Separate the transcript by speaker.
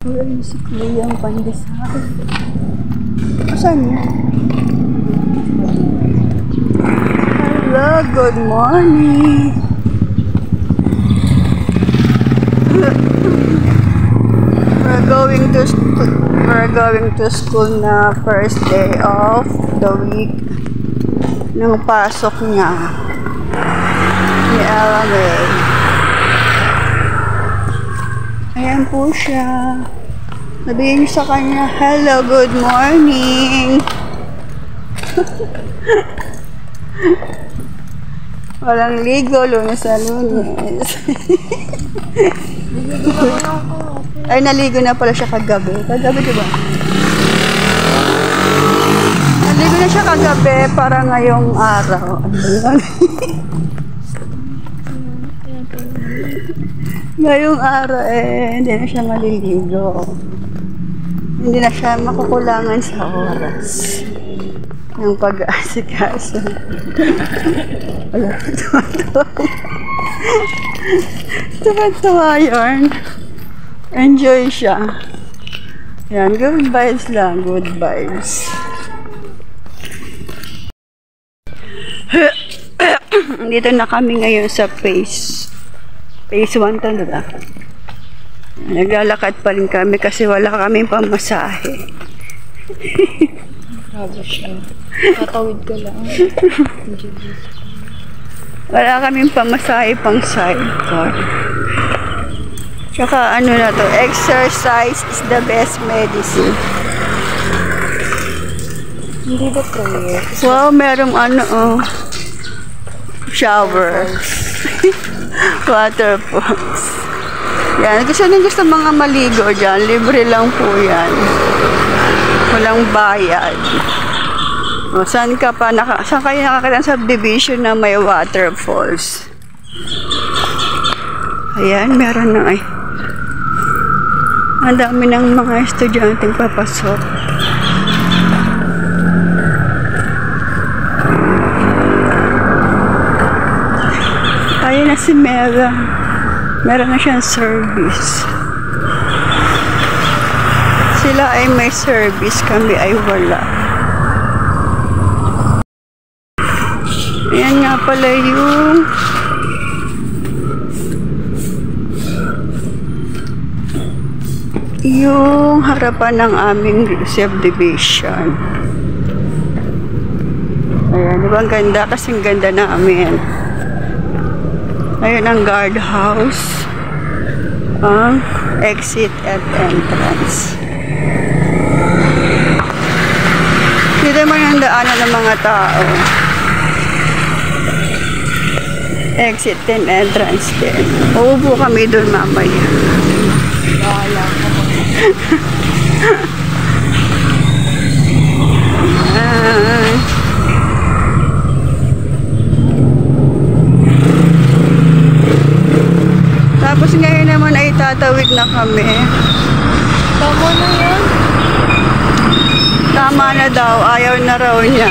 Speaker 1: Wala yung si Cleang Pandesal. Saan yan? Hello, good morning. We're going to school na first day of the week ng pasok niya ni Ella May. Ayan po siya. Sabihin niyo sa kanya, hello, good morning. Walang ligo, Lunes sa Lunes. Ay, naligo na pala siya kagabi. Kagabi, diba? Naligo na siya kagabi para ngayong araw. Ano yun? Ngayong araw, hindi na siya maliligo. Hindi na siya makukulangan sa oras ng pag-aasikaso. Wala, tuwa yun. Enjoy siya. Yan, good vibes lang, good vibes. Dito na kami ngayon sa phase 1 to, diba? Naglalakad pa rin kami kasi wala kaming pamasahe.
Speaker 2: Grabe siya. Tatawid ka lang.
Speaker 1: Wala kaming pamasahe pang sidecar. Tsaka ano na to, exercise is the best medicine.
Speaker 2: Hindi ba prayer?
Speaker 1: Wow, merong shower. Waterfalls. Yan, gusto mga maligo dyan. Libre lang po yan. Walang bayad. O, saan kayo nakakita ng subdivision na may waterfalls? Ayan, meron na ang dami ng mga estudyanteng papasok. Ayun na si Mera. Meron na siyang service. Sila ay may service, kami ay wala. Ayan nga pala yung harapan ng aming subdivision. Ayan, diba ang ganda? Kasing ganda namin. Ayun ang guardhouse, ang exit at entrance. Dito naman ang daanan ng mga tao. Exit and entrance din. Uupo kami doon mamaya.
Speaker 2: Bahala ka mo.
Speaker 1: Tapos ngayon naman ay tatawid na kami.
Speaker 2: Tama na yan.
Speaker 1: Tama na daw, ayaw na raw niya.